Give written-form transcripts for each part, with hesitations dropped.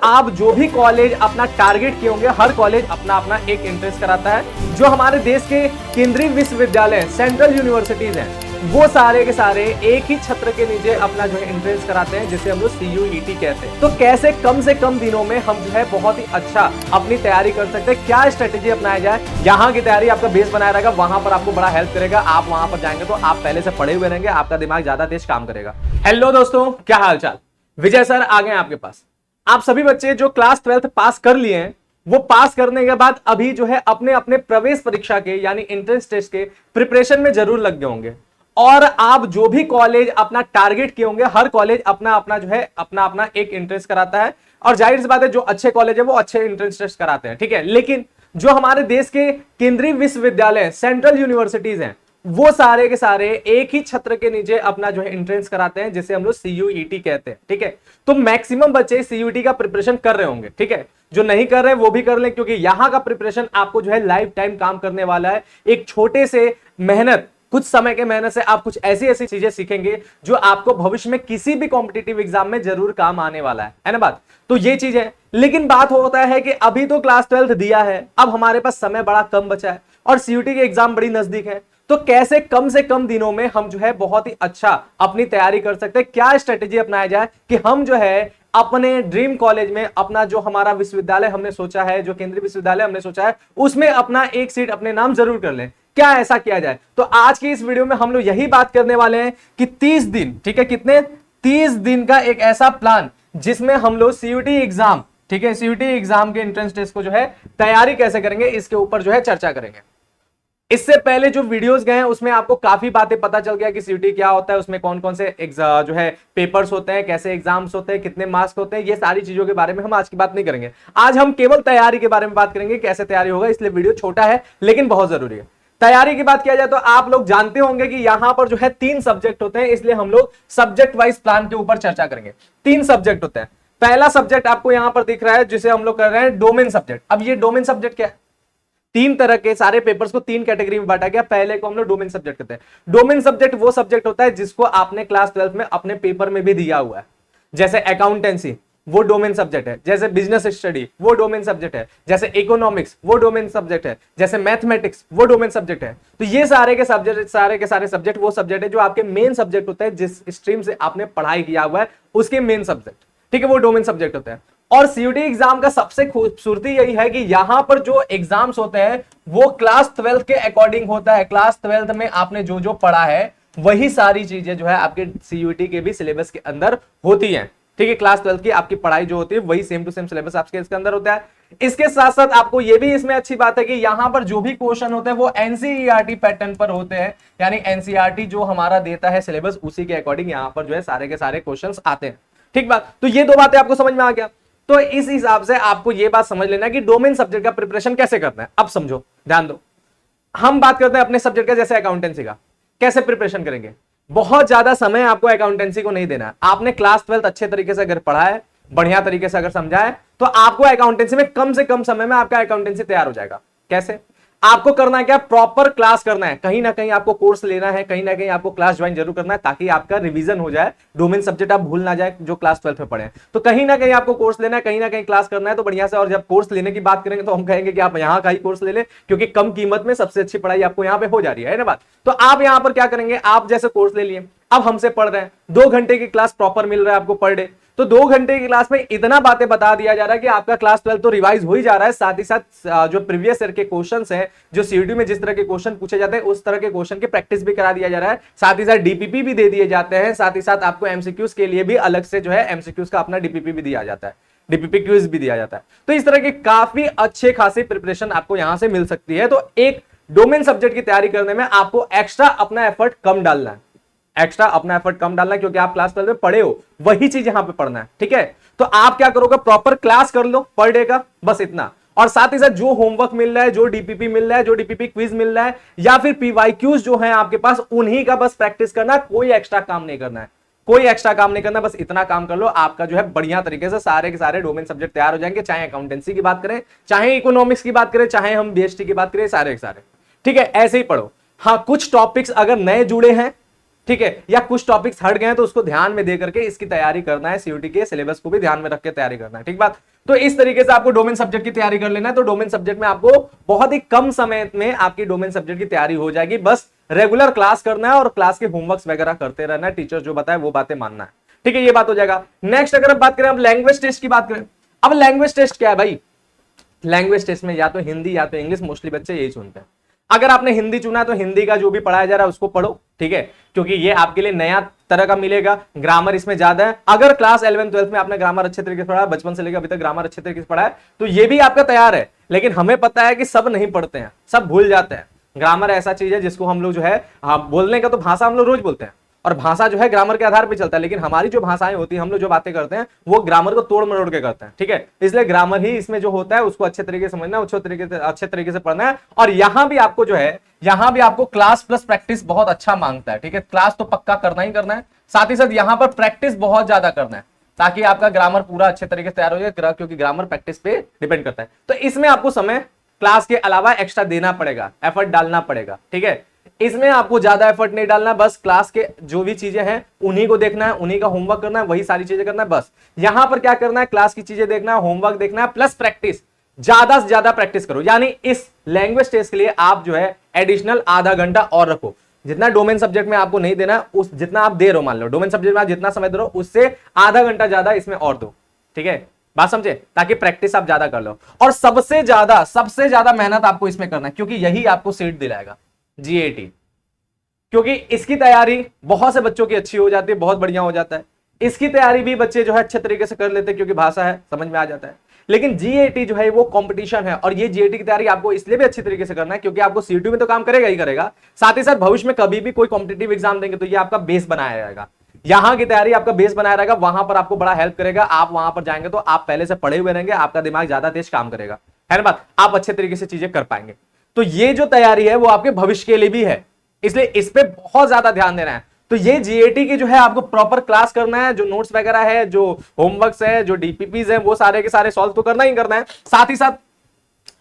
आप जो भी कॉलेज अपना टारगेट किए होंगे, हर कॉलेज अपना अपना एक एंट्रेंस कराता है। जो हमारे देश के केंद्रीय विश्वविद्यालय सेंट्रल यूनिवर्सिटीज हैं, वो सारे के सारे एक ही छत्र के नीचे अपना जो है एंट्रेंस कराते हैं, जिसे हम लोग CUET कहते हैं। तो कैसे कम से कम दिनों में हम जो है बहुत ही अच्छा अपनी तैयारी कर सकते हैं, क्या स्ट्रेटेजी अपनाया जाए। यहाँ की तैयारी आपका बेस बनाया रहेगा, वहां पर आपको बड़ा हेल्प करेगा। आप वहां पर जाएंगे तो आप पहले से पढ़े हुए रहेंगे, आपका दिमाग ज्यादा तेज काम करेगा। हेलो दोस्तों, क्या हाल चाल। विजय सर आ गए आपके पास। आप सभी बच्चे जो क्लास 12th पास कर लिए हैं, वो पास करने के बाद अभी जो है अपने अपने प्रवेश परीक्षा के यानी एंट्रेंस टेस्ट के प्रिपरेशन में जरूर लग गए होंगे। और आप जो भी कॉलेज अपना टारगेट किए होंगे, हर कॉलेज अपना अपना जो है अपना अपना एक एंट्रेंस कराता है। और जाहिर सी बात है, जो अच्छे कॉलेज है वो अच्छे एंट्रेंस टेस्ट कराते हैं, ठीक है। लेकिन जो हमारे देश के केंद्रीय विश्वविद्यालय सेंट्रल यूनिवर्सिटीज हैं, वो सारे के सारे एक ही छत्र के नीचे अपना जो है एंट्रेंस कराते हैं, जिसे हम लोग CUET कहते हैं, ठीक है। तो मैक्सिमम बच्चे CUET का प्रिपरेशन कर रहे होंगे, ठीक है। जो नहीं कर रहे वो भी कर लें, क्योंकि यहां का प्रिपरेशन आपको जो है लाइफ टाइम काम करने वाला है। एक छोटे से मेहनत, कुछ समय के मेहनत से आप कुछ ऐसी ऐसी चीजें सीखेंगे जो आपको भविष्य में किसी भी कॉम्पिटिटिव एग्जाम में जरूर काम आने वाला है ना बात। तो ये चीज है। लेकिन बात होता है कि अभी तो क्लास 12th दिया है, अब हमारे पास समय बड़ा कम बचा है और CUET के एग्जाम बड़ी नजदीक है। तो कैसे कम से कम दिनों में हम जो है बहुत ही अच्छा अपनी तैयारी कर सकते हैं, क्या स्ट्रेटेजी अपनाया जाए कि हम जो है अपने ड्रीम कॉलेज में अपना जो हमारा विश्वविद्यालय हमने सोचा है, जो केंद्रीय विश्वविद्यालय हमने सोचा है, उसमें अपना एक सीट अपने नाम जरूर कर लें। क्या ऐसा किया जाए? तो आज की इस वीडियो में हम लोग यही बात करने वाले हैं कि 30 दिन, ठीक है, कितने 30 दिन का एक ऐसा प्लान जिसमें हम लोग CUET एग्जाम, ठीक है, CUET एग्जाम के एंट्रेंस टेस्ट को जो है तैयारी कैसे करेंगे, इसके ऊपर जो है चर्चा करेंगे। इससे पहले जो वीडियोस गए हैं उसमें आपको काफी बातें पता चल गया कि CUET क्या होता है, उसमें कौन कौन से जो है पेपर्स होते हैं, कैसे एग्जाम्स होते हैं, कितने मार्क्स होते हैं। ये सारी चीजों के बारे में हम आज की बात नहीं करेंगे। आज हम केवल तैयारी के बारे में बात करेंगे, कैसे तैयारी होगा। इसलिए वीडियो छोटा है लेकिन बहुत जरूरी है। तैयारी की बात किया जाए तो आप लोग जानते होंगे कि यहां पर जो है 3 सब्जेक्ट होते हैं, इसलिए हम लोग सब्जेक्ट वाइज प्लान के ऊपर चर्चा करेंगे। 3 सब्जेक्ट होते हैं। पहला सब्जेक्ट आपको यहां पर दिख रहा है, जिसे हम लोग कर रहे हैं डोमेन सब्जेक्ट। अब ये डोमेन सब्जेक्ट क्या है? 3 तरह के सारे पेपर्स को 3 कैटेगरी में बांटा गया। पहले को हम लोग डोमेन सब्जेक्ट कहते हैं। डोमेन सब्जेक्ट वो सब्जेक्ट होता है जिसको आपने क्लास 12th में अपने पेपर में भी दिया हुआ है। जैसे अकाउंटेंसी, वो डोमेन सब्जेक्ट है। जैसे बिजनेस स्टडी, वो डोमेन सब्जेक्ट है। जैसे इकोनॉमिक्स, वो डोमेन सब्जेक्ट है। जैसे मैथमेटिक्स, वो डोमेन सब्जेक्ट है। तो ये सारे के सारे सब्जेक्ट वो सब्जेक्ट है जो आपके मेन सब्जेक्ट होता है, जिस स्ट्रीम से आपने पढ़ाई किया हुआ है उसके मेन सब्जेक्ट, ठीक है, वो डोमेन सब्जेक्ट होता है। और CUET एग्जाम का सबसे खूबसूरती यही है कि यहां पर जो एग्जाम्स होते हैं वो क्लास 12th के अकॉर्डिंग होता है। क्लास 12th में आपने जो जो पढ़ा है वही सारी चीजें जो है आपके CUET के भी सिलेबस के अंदर होती हैं, ठीक है। क्लास 12th की आपकी पढ़ाई जो होती है वही सेम टू सेम सिलेबस आपके इसके अंदर होता है। इसके साथ साथ आपको ये भी इसमें अच्छी बात है कि यहां पर जो भी क्वेश्चन होते हैं वो NCERT पैटर्न पर होते हैं, यानी NCERT जो हमारा देता है सिलेबस उसी के अकॉर्डिंग यहां पर जो है सारे के सारे क्वेश्चन आते हैं, ठीक बात। तो ये 2 बातें आपको समझ में आ गया। तो इस हिसाब से आपको यह बात समझ लेना कि डोमेन सब्जेक्ट का प्रिपरेशन कैसे करना है। अब समझो, ध्यान दो। हम बात करते हैं अपने सब्जेक्ट का, जैसे अकाउंटेंसी का कैसे प्रिपरेशन करेंगे। बहुत ज्यादा समय आपको अकाउंटेंसी को नहीं देना है। आपने क्लास 12th अच्छे तरीके से अगर पढ़ा है, बढ़िया तरीके से अगर समझा है, तो आपको अकाउंटेंसी में कम से कम समय में आपका अकाउंटेंसी तैयार हो जाएगा। कैसे? आपको करना है क्या? प्रॉपर क्लास करना है, कहीं ना कहीं आपको कोर्स लेना है, कहीं ना कहीं आपको क्लास ज्वाइन जरूर करना है, ताकि आपका रिवीजन हो जाए, डोमेन सब्जेक्ट आप भूल ना जाए जो क्लास 12th में पढ़े। तो कहीं ना कहीं आपको कोर्स लेना है, कहीं ना कहीं क्लास करना है, तो बढ़िया से। और जब कोर्स लेने की बात करेंगे तो हम कहेंगे कि आप यहाँ का ही कोर्स ले लें, क्योंकि कम कीमत में सबसे अच्छी पढ़ाई आपको यहाँ पे हो जा रही है ना बात। तो आप यहाँ पर क्या करेंगे, आप जैसे कोर्स ले लिए, अब हमसे पढ़ रहे हैं, 2 घंटे की क्लास प्रॉपर मिल रहा है आपको पर डे। तो 2 घंटे की क्लास में इतना बातें बता दिया जा रहा है कि आपका क्लास 12 तो रिवाइज हो ही जा रहा है, साथ ही साथ जो प्रीवियस ईयर के क्वेश्चंस हैं, जो CUET में जिस तरह के क्वेश्चन पूछे जाते हैं उस तरह के क्वेश्चन की प्रैक्टिस भी करा दिया जा रहा है। साथ ही साथ DPP भी दे दिए जाते हैं। साथ ही साथ आपको MCQs के लिए भी अलग से जो है MCQs का अपना DPP भी दिया जाता है, DPP क्विज भी दिया जाता है। तो इस तरह की काफी अच्छे खासी प्रिपरेशन आपको यहां से मिल सकती है। तो एक डोमेन सब्जेक्ट की तैयारी करने में आपको एक्स्ट्रा अपना एफर्ट कम डालना है, एक्स्ट्रा अपना एफर्ट कम डालना है, क्योंकि आप क्लास 12 में पढ़े हो, वही चीज यहां पे पढ़ना है, ठीक है। तो आप क्या करोगे, प्रॉपर क्लास कर लो पर डे का, बस इतना। और साथ ही साथ जो होमवर्क मिल रहा है, जो DPP मिल रहा है, जो DPP क्विज मिल रहा है, या फिर PYQs जो है आपके पास, उन्हीं का बस प्रैक्टिस करना है। कोई एक्स्ट्रा काम नहीं करना है, कोई एक्स्ट्रा काम नहीं करना, बस इतना काम कर लो, आपका जो है बढ़िया तरीके से सारे के सारे डोमेन सब्जेक्ट तैयार हो जाएंगे। चाहे अकाउंटेंसी की बात करें, चाहे इकोनॉमिक्स की बात करें, चाहे हम BST की बात करें, सारे के सारे, ठीक है, ऐसे ही पढ़ो। हाँ, कुछ टॉपिक्स अगर नए जुड़े हैं ठीक है, या कुछ टॉपिक्स हट गए हैं तो उसको ध्यान में दे करके इसकी तैयारी करना है, सीयूटी के सिलेबस को भी ध्यान में रख के तैयारी करना है, ठीक बात। तो इस तरीके से आपको डोमेन सब्जेक्ट की तैयारी कर लेना है। तो डोमेन सब्जेक्ट में आपको बहुत ही कम समय में आपकी डोमेन सब्जेक्ट की तैयारी हो जाएगी, बस रेगुलर क्लास करना है और क्लास के होमवर्क वगैरह करते रहना है, टीचर जो बताए वो बातें मानना है, ठीक है, ये बात हो जाएगा। नेक्स्ट अगर हम बात करें, अब लैंग्वेज टेस्ट की बात करें। अब लैंग्वेज टेस्ट क्या है भाई, लैंग्वेज टेस्ट में या तो हिंदी या तो इंग्लिश, मोस्टली बच्चे यही चुनते हैं। अगर आपने हिंदी चुना तो हिंदी का जो भी पढ़ाया जा रहा है उसको पढ़ो, ठीक है, क्योंकि ये आपके लिए नया तरह का मिलेगा। ग्रामर इसमें ज्यादा है। अगर क्लास 11 12 में आपने ग्रामर अच्छे तरीके से पढ़ा, बचपन से लेकर अभी तक ग्रामर अच्छे तरीके से पढ़ा है, तो ये भी आपका तैयार है। लेकिन हमें पता है कि सब नहीं पढ़ते हैं, सब भूल जाते हैं। ग्रामर ऐसा चीज है जिसको हम लोग जो है, बोलने का तो भाषा हम लोग रोज बोलते हैं और भाषा जो है ग्रामर के आधार पर चलता है, लेकिन हमारी जो भाषाएं होती है, हम लोग जो बातें करते हैं वो ग्रामर को तोड़ मरोड़ के करते हैं, ठीक है। इसलिए ग्रामर ही इसमें जो होता है उसको अच्छे तरीके से समझना, अच्छे तरीके से पढ़ना है। और यहां भी आपको जो है, यहां भी आपको क्लास प्लस प्रैक्टिस बहुत अच्छा मांगता है, ठीक है। क्लास तो पक्का करना ही करना है, साथ ही साथ यहां पर प्रैक्टिस बहुत ज्यादा करना है, ताकि आपका ग्रामर पूरा अच्छे तरीके से तैयार हो जाए, क्योंकि ग्रामर प्रैक्टिस पे डिपेंड करता है। तो इसमें आपको समय क्लास के अलावा एक्स्ट्रा देना पड़ेगा, एफर्ट डालना पड़ेगा, ठीक है। इसमें आपको ज्यादा एफर्ट नहीं डालना, बस क्लास के जो भी चीजें हैं उन्हीं को देखना है, उन्हीं का होमवर्क करना है, वही सारी चीजें करना है बस। यहां पर क्या करना है, क्लास की चीजें देखना है, होमवर्क देखना है, प्लस प्रैक्टिस, ज्यादा से ज्यादा प्रैक्टिस करो। यानी इस लैंग्वेज टेस्ट के लिए आप जो है एडिशनल आधा घंटा और रखो। जितना डोमेन सब्जेक्ट में आपको नहीं देना, उस जितना आप दे रहे हो, मान लो डोमेन सब्जेक्ट में आप जितना समय दे रहे हो उससे आधा घंटा ज्यादा इसमें और दो, ठीक है, बात समझे, ताकि प्रैक्टिस आप ज्यादा कर लो। और सबसे ज्यादा मेहनत आपको इसमें करना है, क्योंकि यही आपको सीट दिलाएगा जीएटी, क्योंकि इसकी तैयारी बहुत से बच्चों की अच्छी हो जाती है, बहुत बढ़िया हो जाता है। इसकी तैयारी भी बच्चे जो है अच्छे तरीके से कर लेते हैं, क्योंकि भाषा है, समझ में आ जाता है। लेकिन जीएटी जो है वो कंपटीशन है, और ये जीएटी की तैयारी आपको इसलिए भी अच्छी तरीके से करना है क्योंकि आपको सीयूटी में तो काम करेगा ही करेगा, साथ ही साथ भविष्य में कभी भी कोई कॉम्पिटिटिव एग्जाम देंगे तो ये आपका बेस बनाया जाएगा। यहां की तैयारी आपका बेस बनाया रहेगा, वहां पर आपको बड़ा हेल्प करेगा। आप वहां पर जाएंगे तो आप पहले से पढ़े हुए रहेंगे, आपका दिमाग ज्यादा तेज काम करेगा, है ना बात, आप अच्छे तरीके से चीजें कर पाएंगे। तो ये जो तैयारी है वो आपके भविष्य के लिए भी है, इसलिए इस पे बहुत ज्यादा ध्यान देना है। तो ये जीएटी की जो है आपको प्रॉपर क्लास करना है, जो नोट्स वगैरह है, जो होमवर्क्स है, जो डीपीपीज है, वो सारे के सारे सॉल्व तो करना ही करना है। साथ ही साथ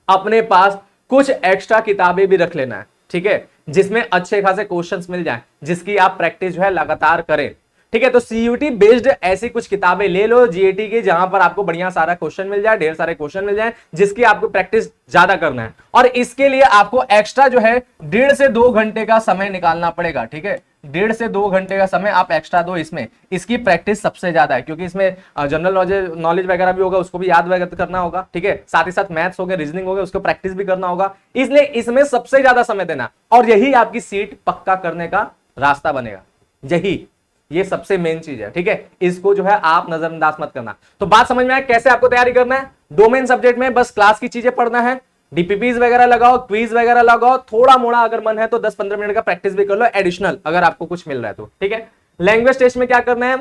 अपने पास कुछ एक्स्ट्रा किताबें भी रख लेना है, ठीक है, जिसमें अच्छे खासे क्वेश्चंस मिल जाएं, जिसकी आप प्रैक्टिस जो है लगातार करें, ठीक है। तो सीयूटी बेस्ड ऐसी कुछ किताबें ले लो जीएटी की, जहां पर आपको बढ़िया सारा क्वेश्चन मिल जाए, ढेर सारे क्वेश्चन मिल जाए, जिसकी आपको प्रैक्टिस ज्यादा करना है। और इसके लिए आपको एक्स्ट्रा जो है 1.5 से 2 घंटे का समय निकालना पड़ेगा, ठीक है। 1.5 से 2 घंटे का समय आप एक्स्ट्रा दो इसमें, इसकी प्रैक्टिस सबसे ज्यादा है, क्योंकि इसमें जनरल नॉलेज वगैरह भी होगा, उसको भी याद वगैरह करना होगा, ठीक है। साथ ही साथ मैथ्स हो गया, रीजनिंग हो गया, उसको प्रैक्टिस भी करना होगा, इसलिए इसमें सबसे ज्यादा समय देना, और यही आपकी सीट पक्का करने का रास्ता बनेगा। यही ये सबसे मेन चीज है, ठीक है। इसको जो है आप नजरअंदाज मत करना। तो बात समझ में आया कैसे आपको तैयारी करना है। डोमेन सब्जेक्ट में बस क्लास की चीजें पढ़ना है, डीपीपीज वगैरह लगाओ, क्विज वगैरह लगाओ, थोड़ा मोड़ा अगर मन है तो 10-15 मिनट का प्रैक्टिस भी कर लो एडिशनल, अगर आपको कुछ मिल रहा है तो, ठीक है। लैंग्वेज टेस्ट में क्या करना है,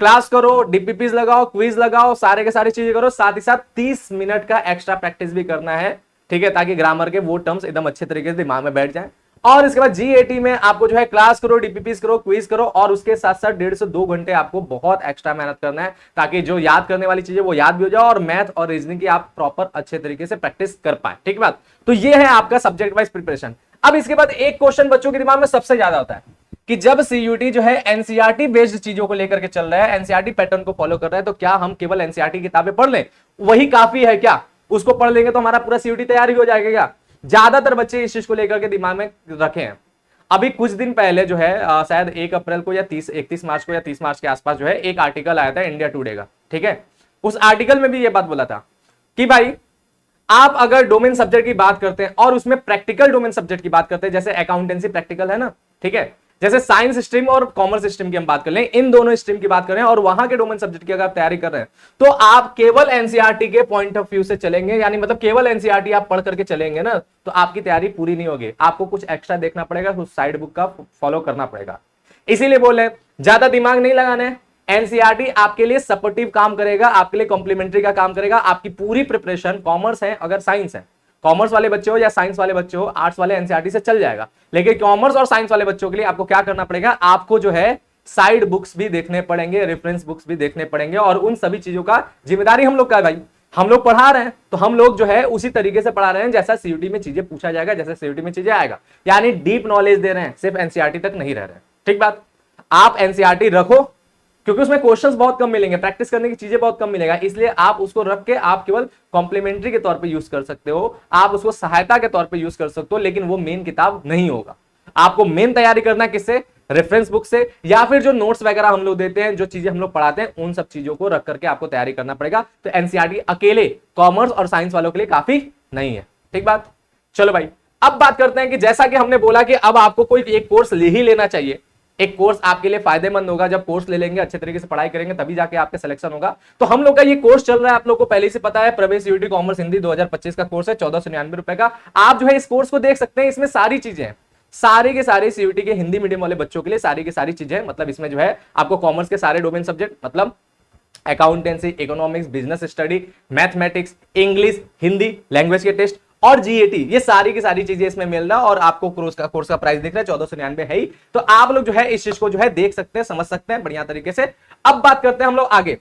क्लास करो, डीपीपीज लगाओ, क्विज लगाओ, सारे के सारी चीजें करो, साथ ही साथ 30 मिनट का एक्स्ट्रा प्रैक्टिस भी करना है, ठीक है, ताकि ग्रामर के वो टर्म्स एकदम अच्छे तरीके से दिमाग में बैठ जाए। और इसके बाद जीएटी में आपको जो है क्लास करो, डीपीपीस करो, क्विज करो, और उसके साथ साथ 1.5 से 2 घंटे आपको बहुत एक्स्ट्रा मेहनत करना है, ताकि जो याद करने वाली चीजें वो याद भी हो जाए, और मैथ और रीजनिंग की आप प्रॉपर अच्छे तरीके से प्रैक्टिस कर पाए, ठीक है बात। तो ये है आपका सब्जेक्ट वाइज प्रिपरेशन। अब इसके बाद एक क्वेश्चन बच्चों के दिमाग में सबसे ज्यादा होता है कि जब सीयूटी जो है एनसीईआरटी बेस्ड चीजों को लेकर के चल रहा है, एनसीईआरटी पैटर्न को फॉलो कर रहा है, तो क्या हम केवल एनसीईआरटी किताबें पढ़ लें, वही काफी है क्या, उसको पढ़ लेंगे तो हमारा पूरा सीयूटी तैयारी हो जाएगा क्या। ज्यादातर बच्चे इस चीज को लेकर के दिमाग में रखे हैं। अभी कुछ दिन पहले जो है शायद 1 अप्रैल को या 31 मार्च को या 30 मार्च के आसपास जो है एक आर्टिकल आया था इंडिया टुडे का, ठीक है। उस आर्टिकल में भी ये बात बोला था कि भाई आप अगर डोमेन सब्जेक्ट की बात करते हैं और उसमें प्रैक्टिकल डोमेन सब्जेक्ट की बात करते हैं, जैसे अकाउंटेंसी प्रैक्टिकल है ना, ठीक है, जैसे साइंस स्ट्रीम और कॉमर्स स्ट्रीम की हम बात कर लें, इन दोनों स्ट्रीम की बात करें और वहां के डोमेन सब्जेक्ट की अगर आप तैयारी कर रहे हैं, तो आप केवल एनसीईआरटी के पॉइंट ऑफ व्यू से चलेंगे, यानी मतलब केवल एनसीईआरटी आप पढ़ करके चलेंगे ना, तो आपकी तैयारी पूरी नहीं होगी, आपको कुछ एक्स्ट्रा देखना पड़ेगा, कुछ साइड बुक का फॉलो करना पड़ेगा। इसीलिए बोले ज्यादा दिमाग नहीं लगाना है, एनसीईआरटी आपके लिए सपोर्टिव काम करेगा, आपके लिए कॉम्प्लीमेंट्री का काम करेगा। आपकी पूरी प्रिपरेशन, कॉमर्स है अगर साइंस है, कॉमर्स वाले बच्चे हो या साइंस वाले बच्चे हो, आर्ट्स वाले एनसीईआरटी से चल जाएगा, लेकिन कॉमर्स और साइंस वाले बच्चों के लिए आपको क्या करना पड़ेगा, आपको जो है साइड बुक्स भी देखने पड़ेंगे, रेफरेंस बुक्स भी देखने पड़ेंगे, और उन सभी चीजों का जिम्मेदारी हम लोग का है भाई। हम लोग पढ़ा रहे हैं तो हम लोग जो है उसी तरीके से पढ़ा रहे हैं जैसा सीयूटी में चीजें पूछा जाएगा, जैसे सीयूटी में चीजें आएगा, यानी डीप नॉलेज दे रहे हैं, सिर्फ एनसीईआरटी तक नहीं रह रहे हैं, ठीक बात। आप एनसीईआरटी रखो, क्योंकि उसमें क्वेश्चंस बहुत कम मिलेंगे, प्रैक्टिस करने की चीजें बहुत कम मिलेगा, इसलिए आप उसको रख के आप केवल कॉम्प्लीमेंट्री के तौर पे यूज कर सकते हो, आप उसको सहायता के तौर पे यूज कर सकते हो, लेकिन वो मेन किताब नहीं होगा। आपको मेन तैयारी करना है किससे? रेफरेंस बुक से, या फिर जो नोट्स वगैरह हम लोग देते हैं, जो चीजें हम लोग पढ़ाते हैं, उन सब चीजों को रख करके आपको तैयारी करना पड़ेगा। तो एनसीईआरटी अकेले कॉमर्स और साइंस वालों के लिए काफी नहीं है। ठीक बात। चलो भाई, अब बात करते हैं कि जैसा कि हमने बोला कि अब आपको कोई एक कोर्स ले ही लेना चाहिए, एक कोर्स आपके लिए फायदेमंद होगा। जब कोर्स ले लेंगे, अच्छे तरीके से पढ़ाई करेंगे, तभी जाके आपका सिलेक्शन होगा। तो हम लोग का ये कोर्स चल रहा है, आप लोग को पहले से पता है, प्रवेश यूटी कॉमर्स हिंदी 2025 का कोर्स है, 1499 रुपए का। आप जो है इस कोर्स को देख सकते हैं, इसमें सारी चीजें हैं, सारे के सारे सीयूटी के हिंदी मीडियम वाले बच्चों के लिए सारी की सारी चीजें, मतलब इसमें जो है आपको कॉमर्स के सारे डोमेन सब्जेक्ट, मतलब accountancy, economics, business study, mathematics, English, Hindi, language के टेस्ट और जीएटी, ये सारी की सारी चीजें इसमें मिल रहा है। और आपको कोर्स का प्राइस दिख रहा है 1499 है ही। तो आप लोग जो है इस चीज को जो है देख सकते हैं, समझ सकते हैं बढ़िया तरीके से। अब बात करते हैं हम लोग आगे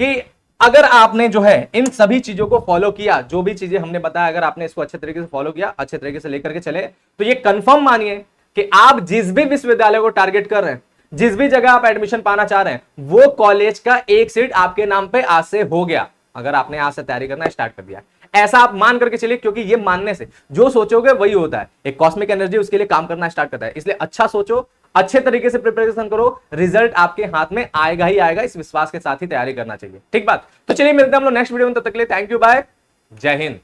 कि अगर आपने जो है इन सभी चीजों को फॉलो किया, जो भी चीजें हमने बताया, अगर आपने इसको अच्छे तरीके से फॉलो किया, अच्छे तरीके से लेकर के चले, तो ये कंफर्म मानिए कि आप जिस भी विश्वविद्यालय को टारगेट कर रहे हैं, जिस भी जगह आप एडमिशन पाना चाह रहे हैं, वो कॉलेज का एक सीट आपके नाम पे आज से हो गया, अगर आपने आज से तैयारी करना स्टार्ट कर दिया। ऐसा आप मान करके चलिए, क्योंकि ये मानने से जो सोचोगे वही होता है। एक कॉस्मिक एनर्जी उसके लिए काम करना स्टार्ट करता है। इसलिए अच्छा सोचो, अच्छे तरीके से प्रिपरेशन करो, रिजल्ट आपके हाथ में आएगा ही आएगा, इस विश्वास के साथ ही तैयारी करना चाहिए। ठीक बात। तो चलिए मिलते हैं हम लोग नेक्स्ट वीडियो में, तब तक के लिए थैंक यू, बाय, जय हिंद।